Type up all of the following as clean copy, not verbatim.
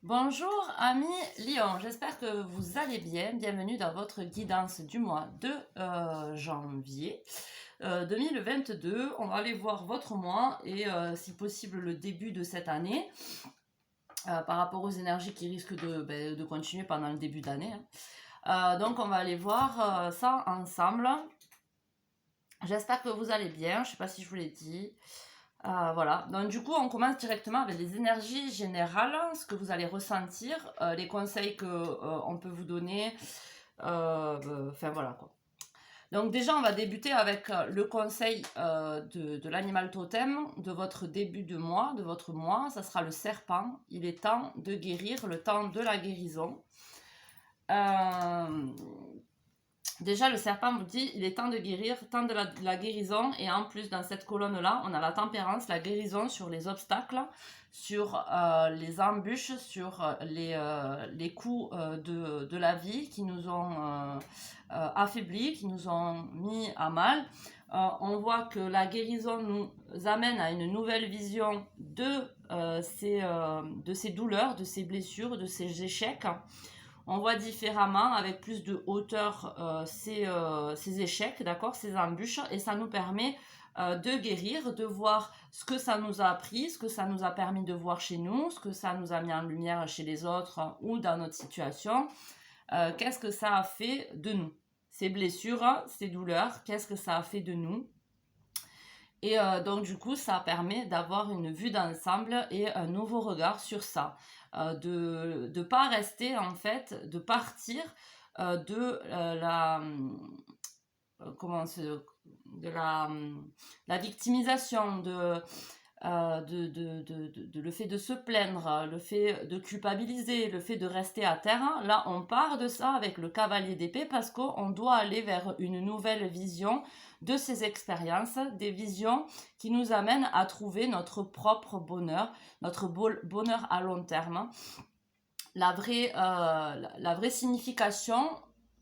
Bonjour amis Lion, j'espère que vous allez bien. Bienvenue dans votre guidance du mois de janvier 2022. On va aller voir votre mois et si possible le début de cette année par rapport aux énergies qui risquent de continuer pendant le début d'année. Donc on va aller voir ça ensemble. J'espère que vous allez bien, je ne sais pas si je vous l'ai dit. Voilà, donc du coup on commence directement avec les énergies générales, ce que vous allez ressentir, les conseils que on peut vous donner, enfin voilà quoi. Donc déjà on va débuter avec le conseil de l'animal totem de votre début de mois, de votre mois, ça sera le serpent. Il est temps de guérir, le temps de la guérison. Déjà, le serpent vous dit, il est temps de guérir, temps de la guérison. Et en plus, dans cette colonne-là, on a la tempérance, la guérison sur les obstacles, sur les embûches, sur les coups de la vie qui nous ont affaiblis, qui nous ont mis à mal. On voit que la guérison nous amène à une nouvelle vision de ces douleurs, de ces blessures, de ces échecs. On voit différemment, avec plus de hauteur, ces échecs, d'accord, ces embûches, et ça nous permet de guérir, de voir ce que ça nous a appris, ce que ça nous a permis de voir chez nous, ce que ça nous a mis en lumière chez les autres ou dans notre situation. Qu'est-ce que ça a fait de nous? Ces blessures, ces douleurs, qu'est-ce que ça a fait de nous? Et donc du coup, ça permet d'avoir une vue d'ensemble et un nouveau regard sur ça. De ne pas rester en fait, de partir de comment de la victimisation, le fait de se plaindre, le fait de culpabiliser, le fait de rester à terre. Là, on part de ça avec le cavalier d'épée parce qu'on doit aller vers une nouvelle vision de ces expériences, des visions qui nous amènent à trouver notre propre bonheur, notre bonheur à long terme. La vraie signification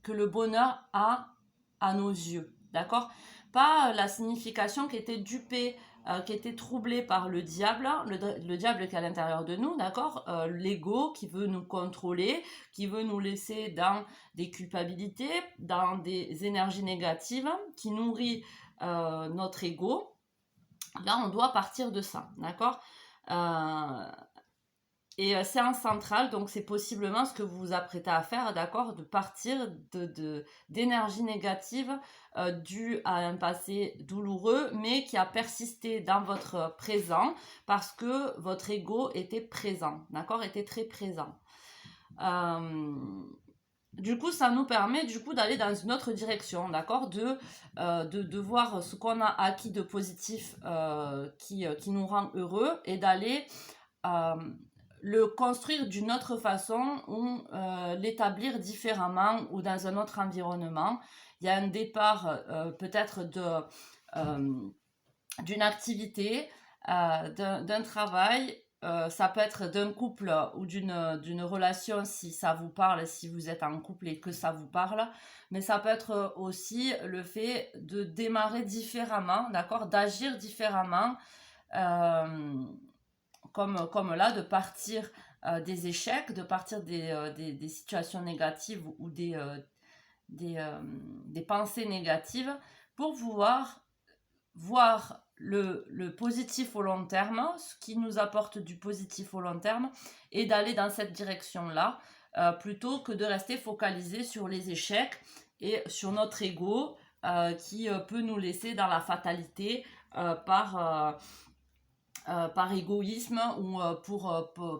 que le bonheur a à nos yeux, d'accord? Pas la signification qui était dupée, qui était troublée par le diable qui est à l'intérieur de nous, d'accord? L'ego qui veut nous contrôler, qui veut nous laisser dans des culpabilités, dans des énergies négatives, qui nourrit notre ego. Là, on doit partir de ça, d'accord? Et séance centrale, donc c'est possiblement ce que vous vous apprêtez à faire, d'accord, de partir d'énergie négative due à un passé douloureux, mais qui a persisté dans votre présent parce que votre ego était présent, d'accord, était très présent. Du coup, ça nous permet d'aller dans une autre direction, d'accord, de voir ce qu'on a acquis de positif qui nous rend heureux et d'aller le construire d'une autre façon ou l'établir différemment ou dans un autre environnement. Il y a un départ peut-être d'une activité, d'un travail, ça peut être d'un couple ou d'une relation si ça vous parle, si vous êtes en couple et que ça vous parle, mais ça peut être aussi le fait de démarrer différemment, d'accord, d'agir différemment. Comme là, de partir des échecs, de partir des situations négatives ou des pensées négatives pour pouvoir voir le positif au long terme, ce qui nous apporte du positif au long terme, et d'aller dans cette direction-là, plutôt que de rester focalisé sur les échecs et sur notre ego qui peut nous laisser dans la fatalité par égoïsme ou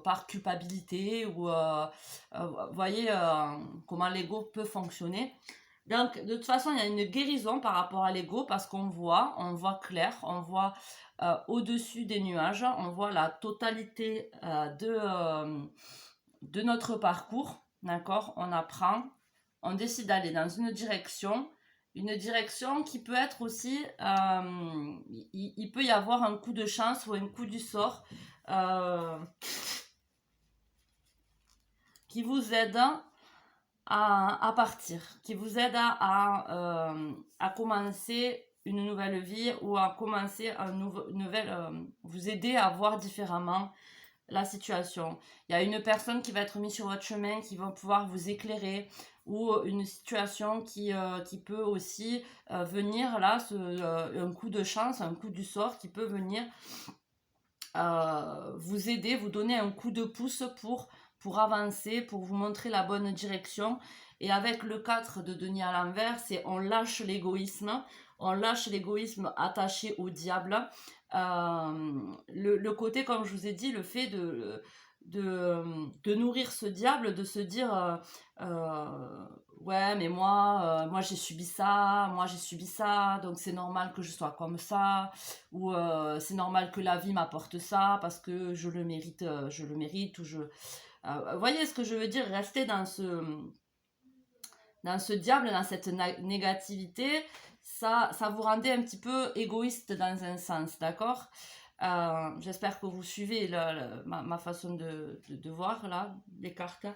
par culpabilité ou voyez comment l'ego peut fonctionner. Donc de toute façon il y a une guérison par rapport à l'ego parce on voit clair, on voit au-dessus des nuages, on voit la totalité de notre parcours, d'accord, on apprend, on décide d'aller dans une direction qui peut être aussi, il peut y avoir un coup de chance ou un coup du sort qui vous aide à partir, qui vous aide à commencer une nouvelle vie ou à commencer vous aider à voir différemment la situation. Il y a une personne qui va être mise sur votre chemin, qui va pouvoir vous éclairer, ou une situation qui peut aussi venir là, un coup de chance, un coup du sort qui peut venir vous aider, vous donner un coup de pouce pour avancer, pour vous montrer la bonne direction. Et avec le 4 de denier à l'envers, c'est on lâche l'égoïsme attaché au diable. Le côté, comme je vous ai dit, le fait de nourrir ce diable, de se dire ouais mais moi j'ai subi ça, donc c'est normal que je sois comme ça, ou c'est normal que la vie m'apporte ça parce que je le mérite, ou voyez ce que je veux dire, rester dans ce diable, dans cette négativité, ça vous rendait un petit peu égoïste dans un sens, d'accord? J'espère que vous suivez ma façon de voir là, les cartes.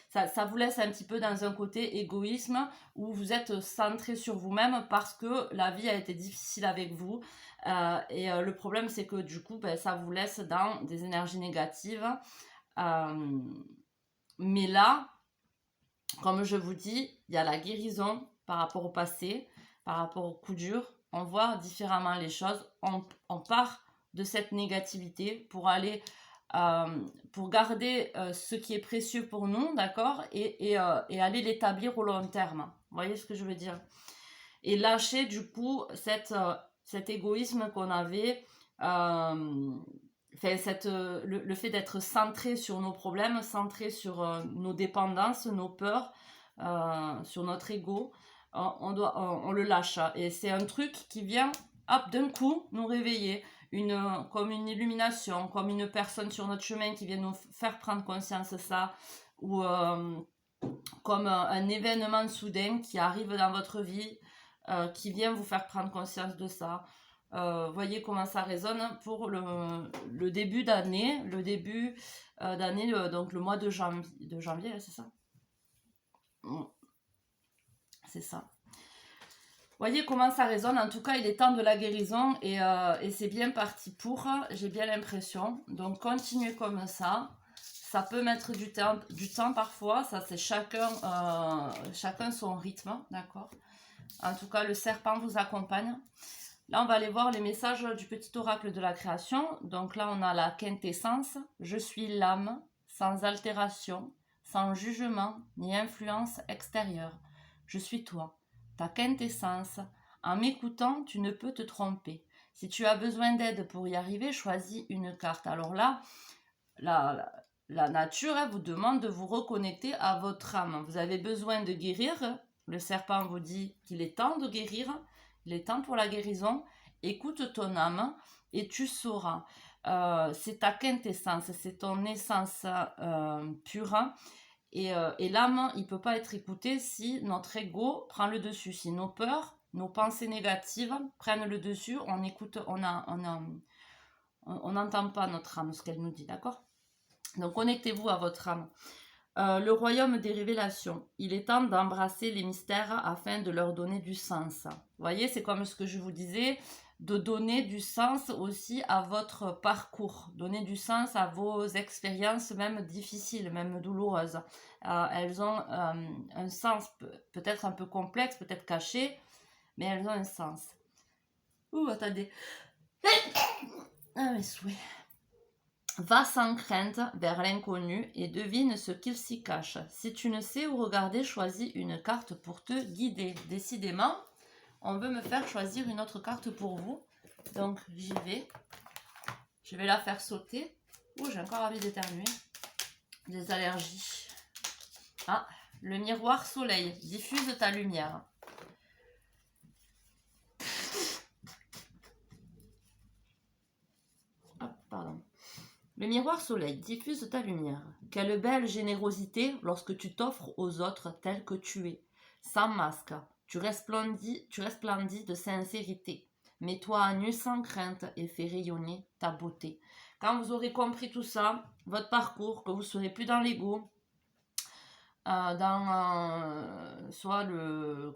Ça vous laisse un petit peu dans un côté égoïsme où vous êtes centré sur vous-même parce que la vie a été difficile avec vous. Et le problème, c'est que du coup, ben, ça vous laisse dans des énergies négatives. Mais là, comme je vous dis, il y a la guérison par rapport au passé, par rapport au coup dur. On voit différemment les choses. On part de cette négativité pour aller, pour garder ce qui est précieux pour nous, d'accord, et aller l'établir au long terme. Vous voyez ce que je veux dire? Et lâcher du coup cet égoïsme qu'on avait, le fait d'être centré sur nos problèmes, centré sur nos dépendances, nos peurs, sur notre ego, on le lâche. Et c'est un truc qui vient, hop, d'un coup, nous réveiller, comme une illumination, comme une personne sur notre chemin qui vient nous faire prendre conscience de ça, ou comme un événement soudain qui arrive dans votre vie, qui vient vous faire prendre conscience de ça. Voyez comment ça résonne pour le début d'année, donc le mois de janvier, c'est ça? C'est ça. Voyez comment ça résonne. En tout cas, il est temps de la guérison et c'est bien parti pour, j'ai bien l'impression. Donc, continuez comme ça. Ça peut mettre du temps parfois. Ça, c'est chacun son rythme, d'accord? En tout cas, le serpent vous accompagne. Là, on va aller voir les messages du petit oracle de la création. Donc là, on a la quintessence. Je suis l'âme, sans altération, sans jugement ni influence extérieure. Je suis toi, ta quintessence. En m'écoutant, tu ne peux te tromper. Si tu as besoin d'aide pour y arriver, choisis une carte. Alors là, la nature vous demande de vous reconnecter à votre âme. Vous avez besoin de guérir. Le serpent vous dit qu'il est temps de guérir. Il est temps pour la guérison. Écoute ton âme et tu sauras. C'est ta quintessence, c'est ton essence pure. Et l'âme, il ne peut pas être écouté si notre ego prend le dessus, si nos peurs, nos pensées négatives prennent le dessus. On écoute, on n'entend pas notre âme, ce qu'elle nous dit, d'accord? Donc connectez-vous à votre âme. Le royaume des révélations. Il est temps d'embrasser les mystères afin de leur donner du sens. Vous voyez, c'est comme ce que je vous disais, de donner du sens aussi à votre parcours, donner du sens à vos expériences, même difficiles, même douloureuses. Elles ont un sens peut-être un peu complexe, peut-être caché, mais elles ont un sens. Ouh, attendez. Ah, mes souhaits. Va sans crainte vers l'inconnu et devine ce qu'il s'y cache. Si tu ne sais où regarder, choisis une carte pour te guider. Décidément, on veut me faire choisir une autre carte pour vous. Donc, j'y vais. Je vais la faire sauter. Ouh, j'ai encore envie d'éternuer. Des allergies. Ah, le miroir soleil. Diffuse ta lumière. Ah, pardon. Le miroir soleil diffuse ta lumière. Quelle belle générosité lorsque tu t'offres aux autres tel que tu es. Sans masque, tu resplendis de sincérité. Mets-toi à nu sans crainte et fais rayonner ta beauté. Quand vous aurez compris tout ça, votre parcours, que vous ne serez plus dans l'ego, soit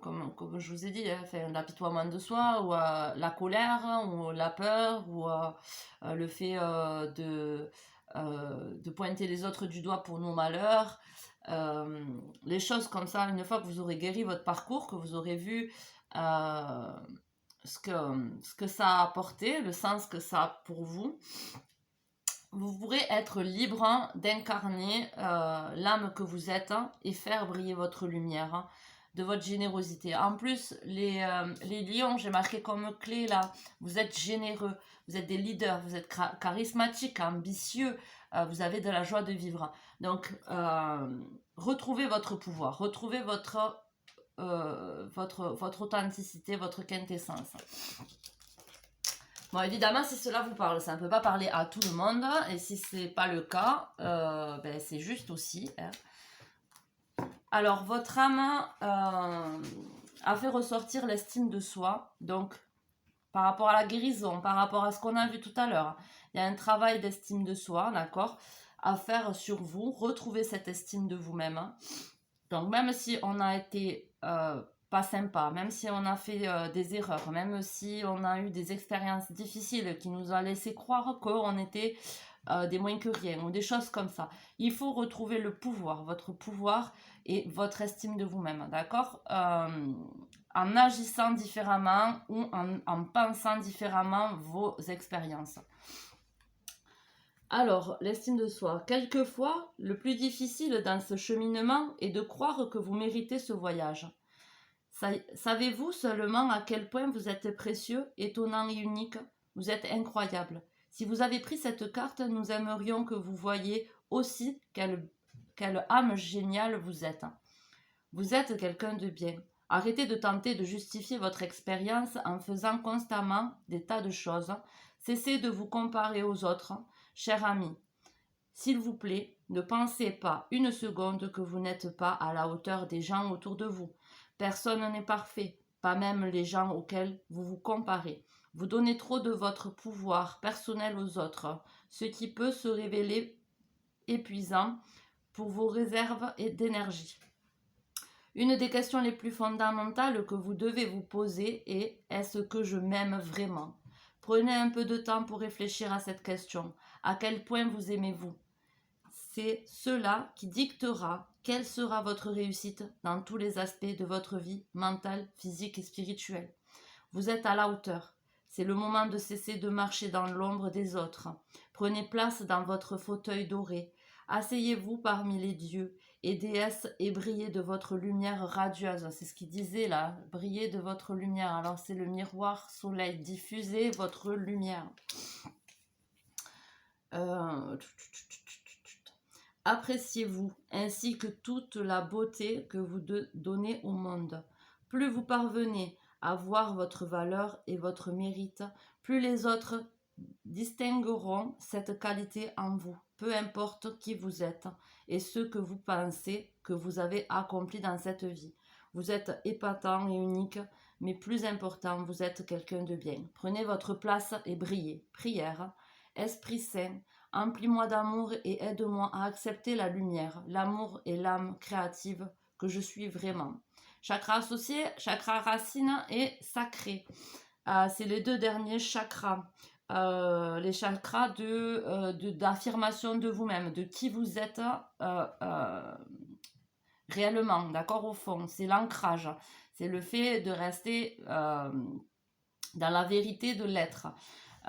comme je vous ai dit, l'apitoiement de soi, ou la colère, ou la peur, ou le fait de pointer les autres du doigt pour nos malheurs. Les choses comme ça, une fois que vous aurez guéri votre parcours, que vous aurez vu ce que ça a apporté, le sens que ça a pour vous, vous pourrez être libre d'incarner l'âme que vous êtes et faire briller votre lumière, de votre générosité. En plus, les lions, j'ai marqué comme clé là, vous êtes généreux, vous êtes des leaders, vous êtes charismatiques, ambitieux, vous avez de la joie de vivre. Donc, retrouvez votre pouvoir, retrouvez votre authenticité, votre quintessence. Bon, évidemment, si cela vous parle, ça ne peut pas parler à tout le monde, et si ce n'est pas le cas, ben, c'est juste aussi. Hein. Alors, votre âme a fait ressortir l'estime de soi, donc par rapport à la guérison, par rapport à ce qu'on a vu tout à l'heure, il y a un travail d'estime de soi, d'accord, à faire sur vous, retrouver cette estime de vous-même. Hein. Donc, même si on a été pas sympa, même si on a fait des erreurs, même si on a eu des expériences difficiles qui nous ont laissé croire qu'on était des moins que rien ou des choses comme ça, il faut retrouver le pouvoir, votre pouvoir et votre estime de vous-même, d'accord, en agissant différemment ou en pensant différemment vos expériences. Alors, l'estime de soi. Quelquefois, le plus difficile dans ce cheminement est de croire que vous méritez ce voyage. Savez-vous seulement à quel point vous êtes précieux, étonnant et unique? Vous êtes incroyable. Si vous avez pris cette carte, nous aimerions que vous voyiez aussi quelle âme géniale vous êtes. Vous êtes quelqu'un de bien. Arrêtez de tenter de justifier votre expérience en faisant constamment des tas de choses. Cessez de vous comparer aux autres. Cher ami, s'il vous plaît, ne pensez pas une seconde que vous n'êtes pas à la hauteur des gens autour de vous. Personne n'est parfait, pas même les gens auxquels vous vous comparez. Vous donnez trop de votre pouvoir personnel aux autres, ce qui peut se révéler épuisant pour vos réserves d'énergie. Une des questions les plus fondamentales que vous devez vous poser est « Est-ce que je m'aime vraiment ?» Prenez un peu de temps pour réfléchir à cette question. À quel point vous aimez-vous? C'est cela qui dictera quelle sera votre réussite dans tous les aspects de votre vie mentale, physique et spirituelle. Vous êtes à la hauteur. C'est le moment de cesser de marcher dans l'ombre des autres. Prenez place dans votre fauteuil doré. Asseyez-vous parmi les dieux et déesses et brillez de votre lumière radieuse. C'est ce qu'il disait là, brillez de votre lumière. Alors c'est le miroir soleil, diffusez votre lumière. Appréciez-vous ainsi que toute la beauté que vous donnez au monde. Plus vous parvenez à voir votre valeur et votre mérite, plus les autres distingueront cette qualité en vous, peu importe qui vous êtes et ce que vous pensez que vous avez accompli dans cette vie. Vous êtes épatant et unique, mais plus important, vous êtes quelqu'un de bien. Prenez votre place et brillez. Prière. Esprit Saint, emplis-moi d'amour et aide-moi à accepter la lumière, l'amour et l'âme créative que je suis vraiment. Chakra associé, chakra racine et sacré. C'est les deux derniers chakras. Les chakras d'affirmation de vous-même, de qui vous êtes réellement, d'accord, au fond. C'est l'ancrage. C'est le fait de rester dans la vérité de l'être.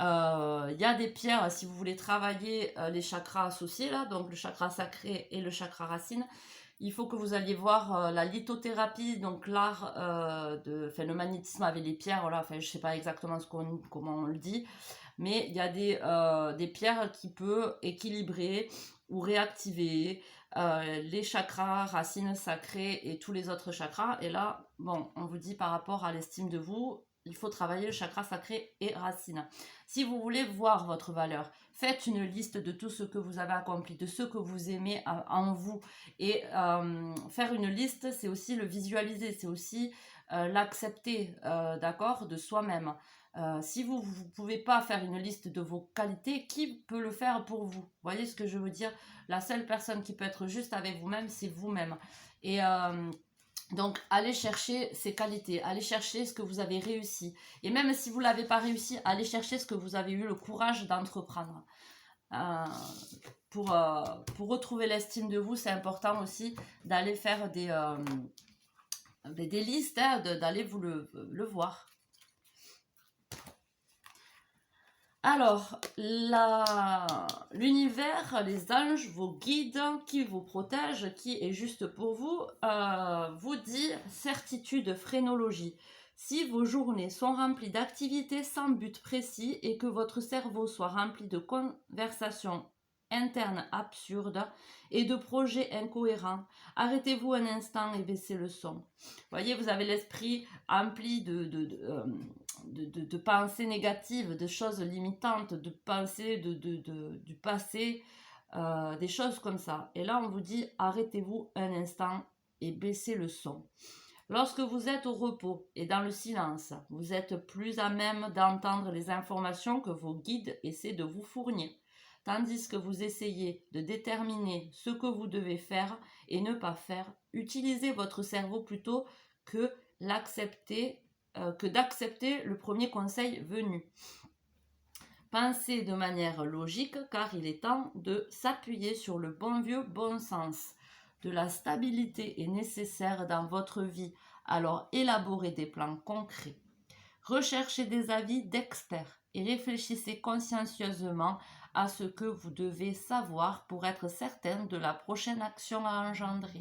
Y a des pierres, si vous voulez travailler les chakras associés, là, donc le chakra sacré et le chakra racine, il faut que vous alliez voir la lithothérapie, donc l'art le magnétisme avec les pierres, voilà, je ne sais pas exactement comment on le dit, mais il y a des pierres qui peuvent équilibrer ou réactiver les chakras, racines sacrées et tous les autres chakras. Et là, bon, on vous dit par rapport à l'estime de vous, il faut travailler le chakra sacré et racine. Si vous voulez voir votre valeur, faites une liste de tout ce que vous avez accompli, de ce que vous aimez en vous. Et faire une liste, c'est aussi le visualiser, c'est aussi l'accepter, d'accord, de soi-même. Si vous ne pouvez pas faire une liste de vos qualités, qui peut le faire pour vous? Vous voyez ce que je veux dire? La seule personne qui peut être juste avec vous-même, c'est vous-même. Et donc, allez chercher ces qualités, allez chercher ce que vous avez réussi. Et même si vous ne l'avez pas réussi, allez chercher ce que vous avez eu le courage d'entreprendre. Pour retrouver l'estime de vous, c'est important aussi d'aller faire des listes, hein, d'aller vous le voir. Alors, l'univers, les anges, vos guides, qui vous protègent, qui est juste pour vous, vous dit certitude, phrénologie. Si vos journées sont remplies d'activités sans but précis et que votre cerveau soit rempli de conversations internes absurdes et de projets incohérents, arrêtez-vous un instant et baissez le son. Voyez, vous avez l'esprit rempli de pensées négatives, de choses limitantes, de pensées du passé, des choses comme ça. Et là, on vous dit, arrêtez-vous un instant et baissez le son. Lorsque vous êtes au repos et dans le silence, vous êtes plus à même d'entendre les informations que vos guides essaient de vous fournir. Tandis que vous essayez de déterminer ce que vous devez faire et ne pas faire, utilisez votre cerveau plutôt que d'accepter le premier conseil venu. Pensez de manière logique car il est temps de s'appuyer sur le bon vieux bon sens. De la stabilité est nécessaire dans votre vie, alors élaborez des plans concrets. Recherchez des avis d'experts et réfléchissez consciencieusement à ce que vous devez savoir pour être certain de la prochaine action à engendrer.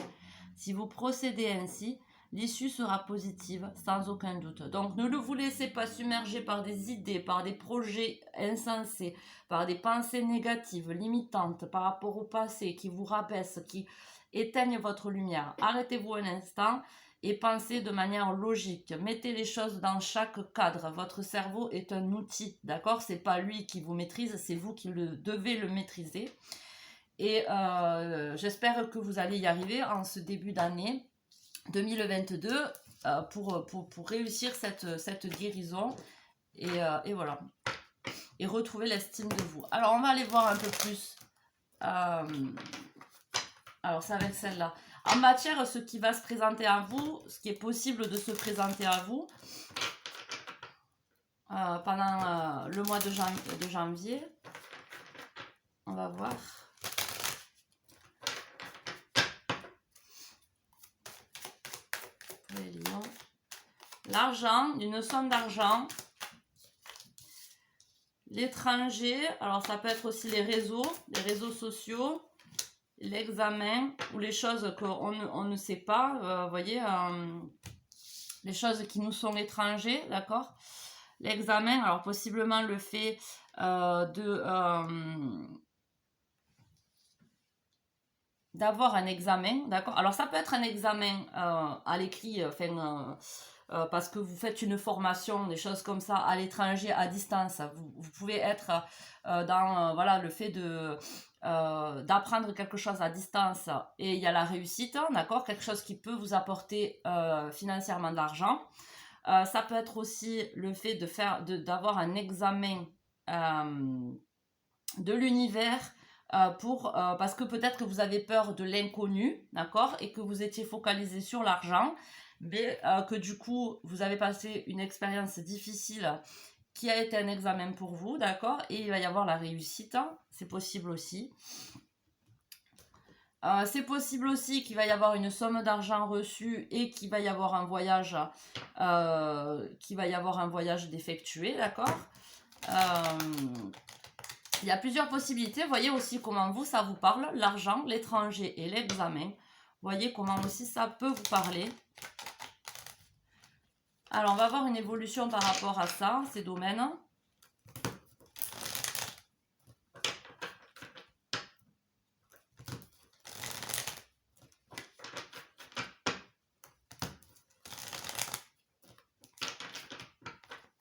Si vous procédez ainsi, l'issue sera positive sans aucun doute. Donc ne vous laissez pas submerger par des idées, par des projets insensés, par des pensées négatives, limitantes par rapport au passé, qui vous rabaissent, qui éteignent votre lumière. Arrêtez-vous un instant et pensez de manière logique. Mettez les choses dans chaque cadre. Votre cerveau est un outil, d'accord? C'est pas lui qui vous maîtrise, c'est vous qui devez le maîtriser. Et j'espère que vous allez y arriver en ce début d'année 2022 pour réussir cette guérison et voilà. Et retrouver l'estime de vous. Alors, on va aller voir un peu plus. Alors, ça va être celle-là. En matière, ce qui va se présenter à vous, ce qui est possible de se présenter à vous pendant le mois de janvier. On va voir. L'argent, une somme d'argent. L'étranger, alors ça peut être aussi les réseaux sociaux. L'examen ou les choses qu'on ne sait pas, vous voyez, les choses qui nous sont étrangers, d'accord? L'examen, alors possiblement le fait d'avoir un examen, d'accord? Alors ça peut être un examen à l'écrit, parce que vous faites une formation, des choses comme ça, à l'étranger, à distance. Vous pouvez être dans voilà, le fait d'apprendre quelque chose à distance et il y a la réussite, d'accord? Quelque chose qui peut vous apporter financièrement de l'argent. Ça peut être aussi le fait d'avoir un examen de l'univers parce que peut-être que vous avez peur de l'inconnu, d'accord? Et que vous étiez focalisé sur l'argent, mais que du coup, vous avez passé une expérience difficile qui a été un examen pour vous, d'accord? Et il va y avoir la réussite, hein, c'est possible aussi. C'est possible aussi qu'il va y avoir une somme d'argent reçue et qu'il va y avoir un voyage, d'effectuer, d'accord? Il y a plusieurs possibilités. Voyez aussi comment vous, ça vous parle, l'argent, l'étranger et l'examen. Voyez comment aussi ça peut vous parler. Alors, on va voir une évolution par rapport à ça, ces domaines.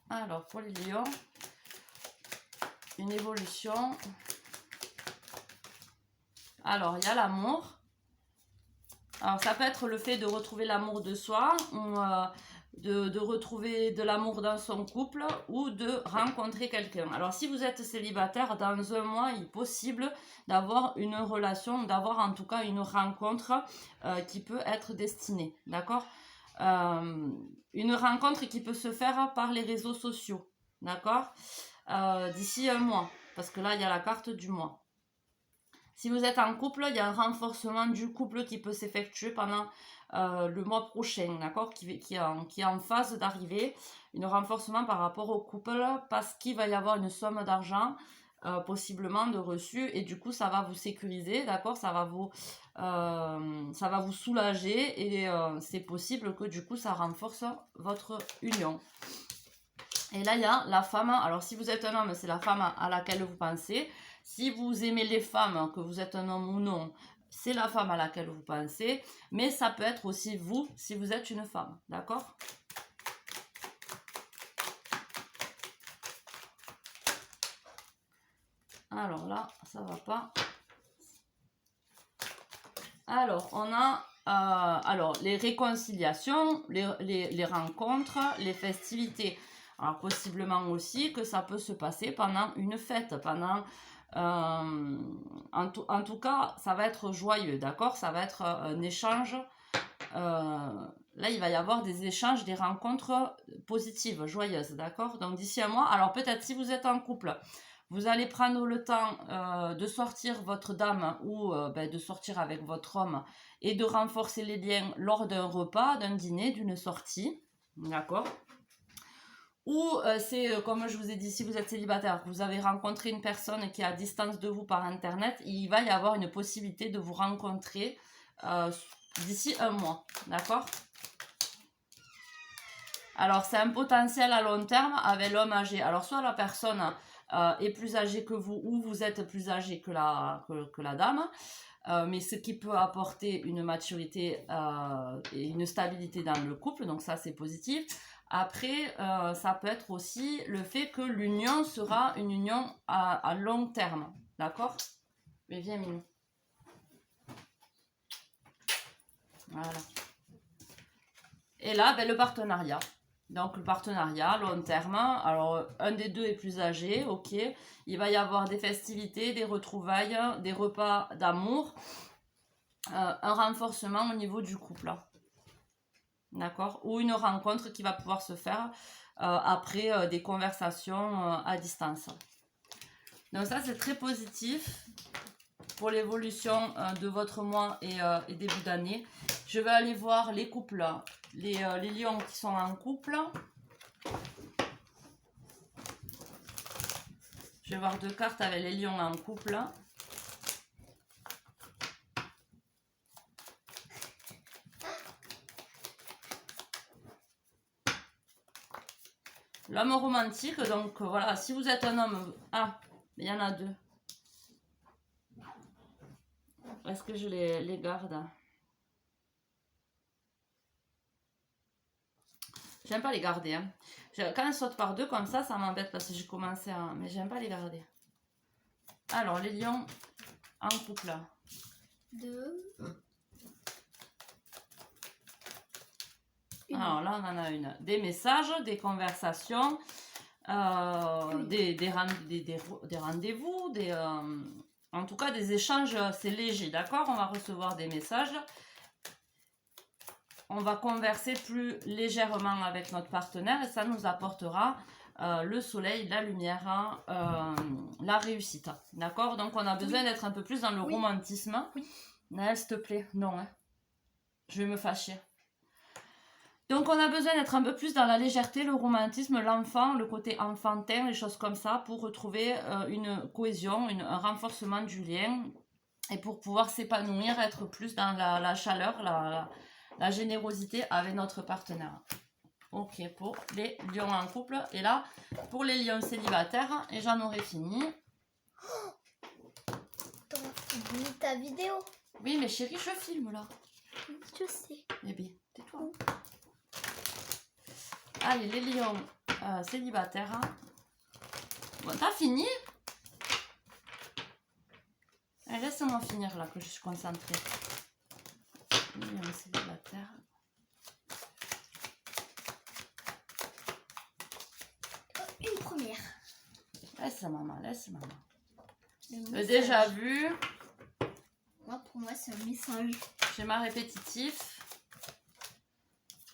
Alors, pour les lions, une évolution. Alors, il y a l'amour. Alors, ça peut être le fait de retrouver l'amour de soi, ou de retrouver de l'amour dans son couple, ou de rencontrer quelqu'un. Alors, si vous êtes célibataire, dans un mois, il est possible d'avoir une relation, d'avoir en tout cas une rencontre qui peut être destinée, d'accord? Une rencontre qui peut se faire par les réseaux sociaux, d'accord? D'ici un mois. parce que là, il y a la carte du mois. Si vous êtes en couple, il y a un renforcement du couple qui peut s'effectuer pendant le mois prochain, d'accord, qui est en phase d'arriver. Un renforcement par rapport au couple, parce qu'il va y avoir une somme d'argent, possiblement de reçu, et du coup, ça va vous sécuriser, d'accord, ça va vous soulager, et c'est possible que du coup, ça renforce votre union. Et là, il y a la femme. Alors, si vous êtes un homme, c'est la femme à laquelle vous pensez. Si vous aimez les femmes, que vous êtes un homme ou non, c'est la femme à laquelle vous pensez. Mais ça peut être aussi vous, si vous êtes une femme. D'accord? Alors là, ça va pas. Alors, on a les réconciliations, les rencontres, les festivités. Alors, possiblement aussi que ça peut se passer pendant une fête, en tout cas, ça va être joyeux, d'accord? Ça va être un échange. Là, il va y avoir des échanges, des rencontres positives, joyeuses, d'accord? Donc, d'ici un mois, alors peut-être si vous êtes en couple, vous allez prendre le temps de sortir votre dame ou de sortir avec votre homme et de renforcer les liens lors d'un repas, d'un dîner, d'une sortie, d'accord? Ou c'est, comme je vous ai dit, si vous êtes célibataire, que vous avez rencontré une personne qui est à distance de vous par Internet, il va y avoir une possibilité de vous rencontrer d'ici un mois, d'accord? Alors, c'est un potentiel à long terme avec l'homme âgé. Alors, soit la personne est plus âgée que vous ou vous êtes plus âgé que la dame, mais ce qui peut apporter une maturité et une stabilité dans le couple, donc ça, c'est positif. Après, ça peut être aussi le fait que l'union sera une union à long terme. D'accord? Mais viens, Minou. Voilà. Et là, le partenariat. Donc, le partenariat, long terme. Alors, un des deux est plus âgé, ok. Il va y avoir des festivités, des retrouvailles, des repas d'amour. Un renforcement au niveau du couple. D'accord? Ou une rencontre qui va pouvoir se faire après des conversations à distance. Donc ça, c'est très positif pour l'évolution de votre mois et début d'année. Je vais aller voir les couples, les lions qui sont en couple. Je vais voir deux cartes avec les lions en couple. L'homme romantique, donc voilà, si vous êtes un homme... Ah, il y en a deux. Est-ce que je les garde? J'aime pas les garder. Hein. Quand elles sautent par deux comme ça m'embête parce que j'ai commencé à... Mais j'aime pas les garder. Alors, les lions en couple. Deux. Alors là, on en a une. Des messages, des conversations, des rendez-vous, en tout cas des échanges, c'est léger, d'accord? On va recevoir des messages. On va converser plus légèrement avec notre partenaire et ça nous apportera le soleil, la lumière, la réussite, d'accord? Donc on a besoin d'être un peu plus dans le romantisme. Oui. Naël, s'il te plaît, non, hein? Je vais me fâcher. Donc on a besoin d'être un peu plus dans la légèreté, le romantisme, l'enfant, le côté enfantin, les choses comme ça, pour retrouver une cohésion, un renforcement du lien, et pour pouvoir s'épanouir, être plus dans la chaleur, la générosité avec notre partenaire. Ok, pour les lions en couple. Et là, pour les lions célibataires, et j'en aurai fini. T'as fini ta vidéo? Oui, mais chérie, je filme là. Je sais. Eh bien, tais-toi. Allez, les lions célibataires. Bon, t'as fini? Laisse-moi finir là, que je suis concentrée. Les lions célibataires. Une première. Laisse maman, laisse maman. Le Déjà vu. Moi, pour moi, c'est un message. Schéma répétitif.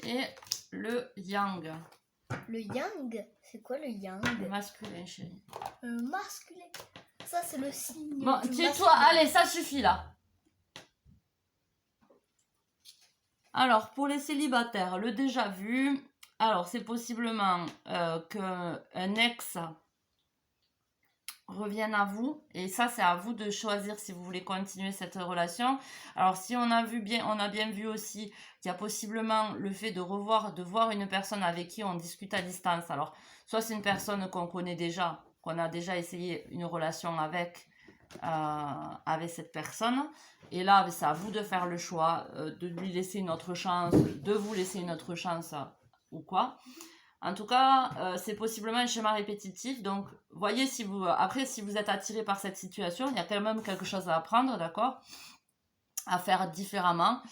Et le yang. Le yang, c'est quoi le yang? Le masculin, chérie. Masculin. Ça, c'est le signe. Bon, du tais-toi, allez, ça suffit là. Alors, pour les célibataires, le déjà vu, alors c'est possiblement qu'un ex revienne à vous, et ça c'est à vous de choisir si vous voulez continuer cette relation. Alors si on a bien vu aussi qu'il y a possiblement le fait de voir une personne avec qui on discute à distance. Alors soit c'est une personne qu'on connaît déjà, qu'on a déjà essayé une relation avec cette personne, et là c'est à vous de faire le choix de lui laisser une autre chance, de vous laisser une autre chance ou quoi. En tout cas, c'est possiblement un schéma répétitif. Donc, voyez si vous... Après, si vous êtes attiré par cette situation, il y a quand même quelque chose à apprendre, d'accord? À faire différemment.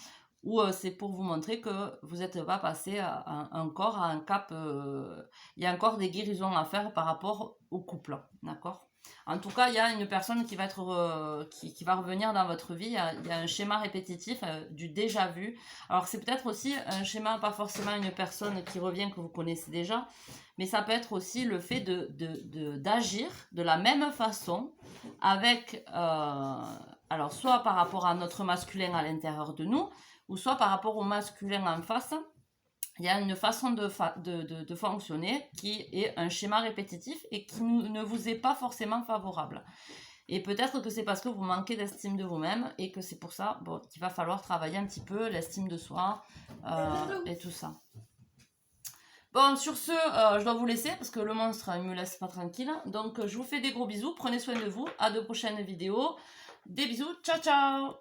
Ou c'est pour vous montrer que vous n'êtes pas passé encore à un cap... il y a encore des guérisons à faire par rapport au couple, d'accord? En tout cas, il y a une personne qui va être qui va revenir dans votre vie. Il y a un schéma répétitif du déjà vu. Alors, c'est peut-être aussi un schéma, pas forcément une personne qui revient que vous connaissez déjà, mais ça peut être aussi le fait d'agir de la même façon avec, alors, soit par rapport à notre masculin à l'intérieur de nous, ou soit par rapport au masculin en face. Il y a une façon de fonctionner qui est un schéma répétitif et qui ne vous est pas forcément favorable. Et peut-être que c'est parce que vous manquez d'estime de vous-même et que c'est pour ça qu'il va falloir travailler un petit peu l'estime de soi et tout ça. Bon, sur ce, je dois vous laisser parce que le monstre ne me laisse pas tranquille. Donc, je vous fais des gros bisous. Prenez soin de vous. À de prochaines vidéos. Des bisous. Ciao, ciao!